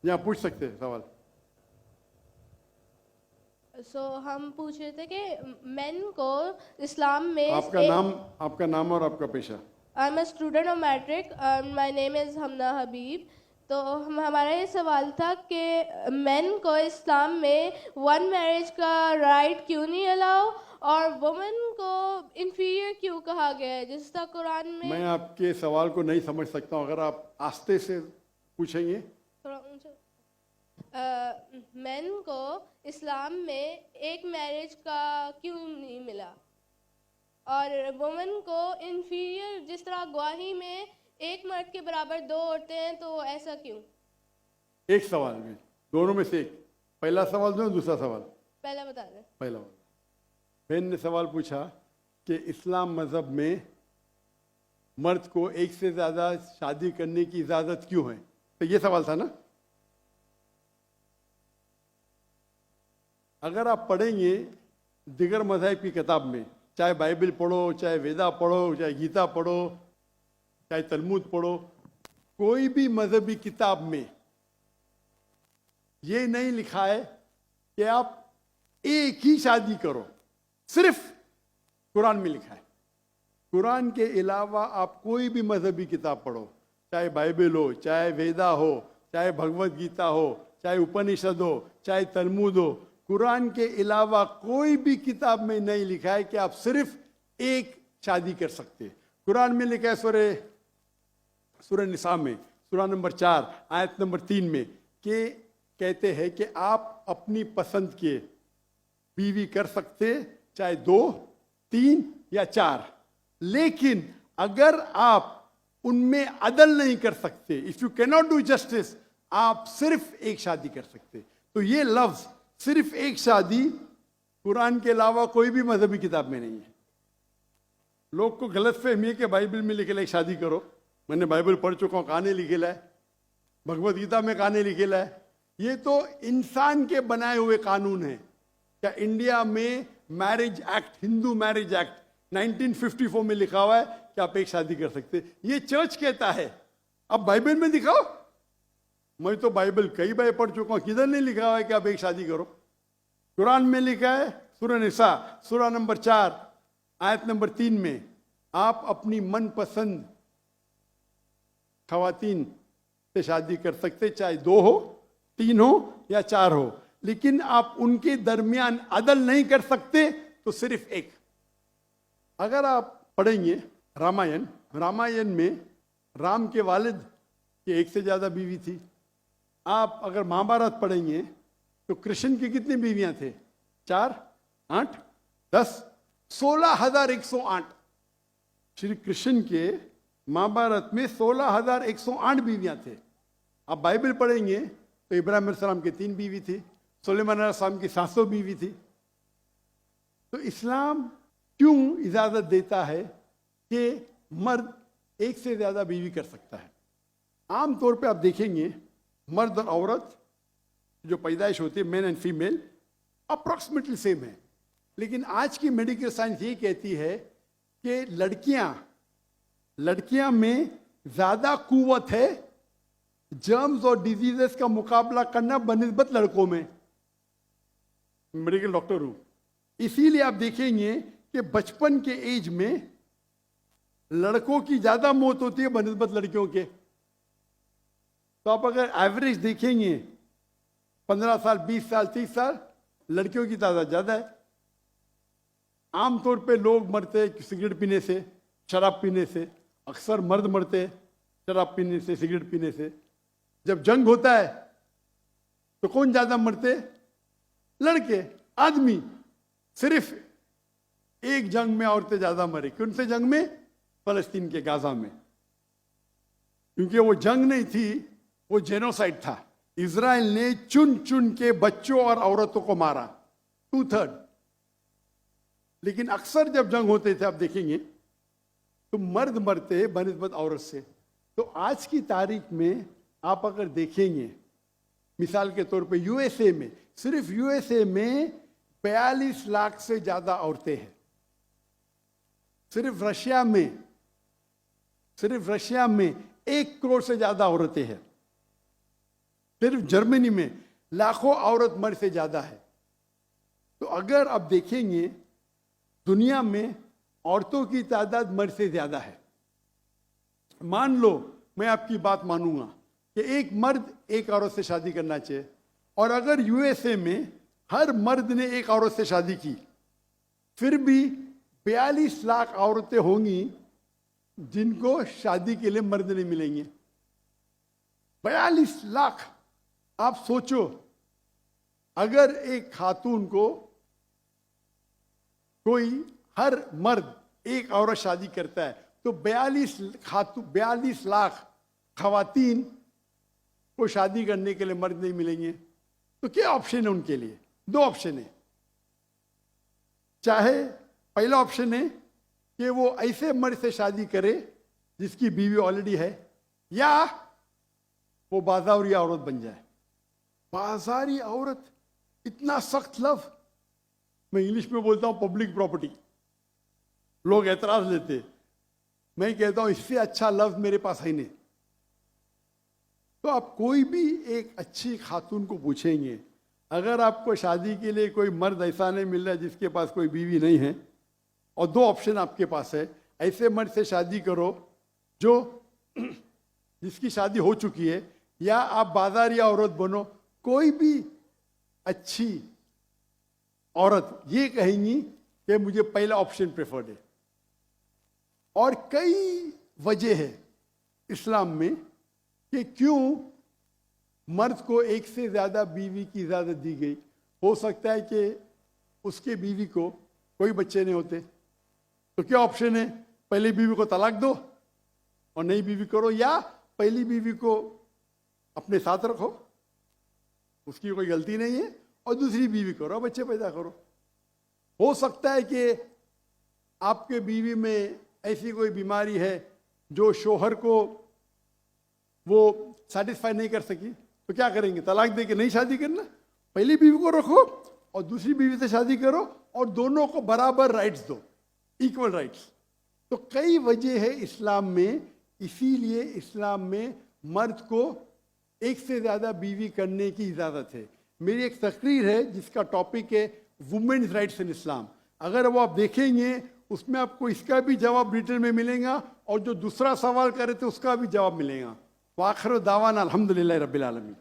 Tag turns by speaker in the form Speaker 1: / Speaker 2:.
Speaker 1: यहाँ पूछ सकते हैं सवाल।
Speaker 2: हम पूछ रहे थे कि मेन को इस्लाम में
Speaker 1: आपका नाम और आपका पेशा।
Speaker 2: I am a student of matric, my name is Hamna Habib. तो हमारा ये सवाल था कि मेन को इस्लाम में वन मैरिज का राइट क्यों नहीं अलाउ, और वुमेन को इन्फीरियर क्यों कहा गया है, जिस तरह कुरान में।
Speaker 1: मैं आपके सवाल को नहीं समझ सकता हूँ, अगर आप आस्ते से पूछेंगे।
Speaker 2: थोड़ा ऊंचा। मेन को इस्लाम में एक मैरिज का क्यों नहीं मिला, और वुमेन को इन्फीरियर, जिस तरह गवाही में एक मर्द के बराबर दो औरतें हैं, तो ऐसा क्यों।
Speaker 1: एक सवाल में, दोनों में से एक। पहला सवाल दो, दूसरा सवाल।
Speaker 2: पहला बता दें।
Speaker 1: पहला वाला। बहन ने सवाल पूछा कि इस्लाम मजहब में मर्द को एक से ज्यादा शादी करने की इजाजत क्यों है, तो ये सवाल था ना। अगर आप पढ़ेंगे दिगर मज़हब की किताब में, चाहे बाइबल पढ़ो, चाहे वेदा पढ़ो, चाहे गीता पढ़ो, चाहे तलमुद पढ़ो, कोई भी मजहबी किताब में ये नहीं लिखा है कि आप एक ही शादी करो। सिर्फ कुरान में लिखा है। कुरान के अलावा आप कोई भी मजहबी किताब पढ़ो, चाहे बाइबल हो, चाहे वेदा हो, चाहे भगवत गीता हो, चाहे उपनिषद हो, चाहे तलमुद हो, कुरान के अलावा कोई भी किताब में नहीं लिखा है कि आप सिर्फ एक शादी कर सकते। कुरान में लिखा है सूरह निसा में, सूरह नंबर 4 आयत नंबर 3 में, कि कहते हैं कि आप अपनी पसंद के बीवी कर सकते, चाहे 2, 3 या 4, लेकिन अगर आप उनमें अदल नहीं कर सकते, if you can not do justice, आप सिर्फ एक शादी कर सकते। तो ये लफ्ज सिर्फ एक शादी कुरान के अलावा कोई भी मजहबी किताब में नहीं है। लोग को गलत फहमी है कि बाइबल में लिखेला है शादी करो। मैंने बाइबल पढ़ चुका हूँ, कहानी लिखेला है, भगवत गीता में कहानी लिखेला है। ये तो इंसान के बनाए हुए कानून है। क्या इंडिया में marriage act, Hindu marriage act 1954 में लिखा हुआ है कि आप एक शादी कर सकते। ये चर्च कहता है, अब बाइबल में दिखाओ। मैं तो बाइबल कई बार पढ़ चुका हूं, किधर नहीं लिखा हुआ है कि आप एक शादी करो। कुरान में लिखा है सूरह निसा, सूरह नंबर 4 आयत नंबर 3 में, आप अपनी मनपसंद खवातीन से शादी कर सकते, चाहे 2 हो, 3 हो या 4 हो, लेकिन आप उनके दरमियान अदल नहीं कर सकते, तो सिर्फ एक। अगर आप पढ़ेंगे रामायण में राम के वालिद की एक से ज्यादा बीवी थी। आप अगर महाभारत पढ़ेंगे तो कृष्ण की कितनी बीवियां थे? 4, 8, 10, 16,108। श्री कृष्ण के महाभारत में 16,108 बीवियां थे। आप बाइबल पढ़ेंगे तो इब्राहिम अलैहिस्सलाम की 3 बीवी थी, सुलेमान अलैहिस्सलाम की 700 बीवी थी। तो इस्लाम क्यों इजाजत देता है कि मर्द एक से ज्यादा बीवी कर सकता है? आमतौर पे आप देखेंगे मर्द और औरत जो पैदाइश होती है, main and female, approximately same है। लेकिन आज की मेडिकल साइंस ये कहती है कि लड़कियां में ज्यादा कुव्वत है जर्म्स और डिजीजेस का मुकाबला करना बनिस्बत लड़कों में। मेडिकल डॉक्टर हूं, इसीलिए आप देखेंगे कि बचपन के एज में लड़कों की ज्यादा मौत होती है बनिस्बत लड़कियों के। तो आप अगर एवरेज देखेंगे 15 साल, 20 साल, 30 साल, लड़कियों की तादाद ज्यादा है। आमतौर पे लोग मरते सिगरेट पीने से, शराब पीने से। अक्सर मर्द मरते शराब पीने से, सिगरेट पीने से। जब जंग होता है तो कौन ज्यादा मरते? लड़के, आदमी। सिर्फ एक जंग में औरतें ज्यादा मरी। कौन से जंग में? फलस्तीन के गाजा में। क्योंकि वो जंग नहीं थी, वो जेनोसाइड था। इजराइल ने चुन चुन के बच्चों और औरतों को मारा, 2/3। लेकिन अक्सर जब जंग होते थे, आप देखेंगे तो मर्द मरते बनिस्बत औरत से। तो आज की तारीख में आप अगर देखेंगे, मिसाल के तौर पे यूएसए में, सिर्फ यूएसए में 42 लाख से ज्यादा औरतें हैं। सिर्फ रशिया में 1 करोड़ से ज्यादा औरतें हैं। सिर्फ जर्मनी में लाखों औरत मर्द से ज़्यादा है। तो अगर आप देखेंगे दुनिया में औरतों की तादाद मर्द से ज़्यादा है। मान लो मैं आपकी बात मानूंगा कि एक मर्द एक औरत से शादी करना चाहिए, और अगर यूएसए में हर मर्द ने एक औरत से शादी की, फिर भी 42 लाख औरतें होंगी जिनको शादी के लिए मर्द नहीं मिलेंगे। 42 लाख। आप सोचो, अगर एक खातून को कोई हर मर्द एक औरत शादी करता है तो 42 लाख खवातीन को शादी करने के लिए मर्द नहीं मिलेंगे। तो क्या ऑप्शन है उनके लिए? 2 ऑप्शन है। चाहे पहला ऑप्शन है कि वो ऐसे मर्द से शादी करे जिसकी बीवी ऑलरेडी है, या वो बाजारी औरत बन जाए। बाजारी औरत, इतना सख्त लफ्ज। मैं इंग्लिश में बोलता हूं पब्लिक प्रॉपर्टी, लोग एतराज लेते। मैं कहता हूं इससे अच्छा लफ्ज मेरे पास है नहीं। तो आप कोई भी एक अच्छी खातून को पूछेंगे, अगर आपको शादी के लिए कोई मर्द ऐसा नहीं मिल रहा है जिसके पास कोई बीवी नहीं है, और 2 ऑप्शन आपके पास है, ऐसे मर्द से शादी करो जो जिसकी शादी हो चुकी है, या आप बाजारी औरत बनो। कोई भी अच्छी औरत ये कहेंगी कि मुझे पहला ऑप्शन प्रेफर्ड है। और कई वजह है इस्लाम में कि क्यों मर्द को एक से ज़्यादा बीवी की इजाज़त दी गई। हो सकता है कि उसके बीवी को कोई बच्चे नहीं होते, तो क्या ऑप्शन है? पहली बीवी को तलाक दो और नई बीवी करो, या पहली बीवी को अपने साथ रखो, उसकी कोई गलती नहीं है, और दूसरी बीवी करो, बच्चे पैदा करो। हो सकता है कि आपके बीवी में ऐसी कोई बीमारी है जो शोहर को वो सेटिस्फाई नहीं कर सकी, तो क्या करेंगे? तलाक दे के नहीं शादी करना, पहली बीवी को रखो और दूसरी बीवी से शादी करो, और दोनों को बराबर राइट्स दो, इक्वल राइट्स। तो कई वजह है इस्लाम में, इसीलिए इस्लाम में मर्द को एक से ज़्यादा बीवी करने की इजाज़त है। मेरी एक तकरीर है जिसका टॉपिक है वुमेन्स राइट्स इन इस्लाम। अगर वो आप देखेंगे उसमें आपको इसका भी जवाब डिटेल में मिलेगा, और जो दूसरा सवाल करे थे उसका भी जवाब मिलेगा। वाखिर दावाना अल्हम्दुलिल्लाह रब्बिल आलमीन।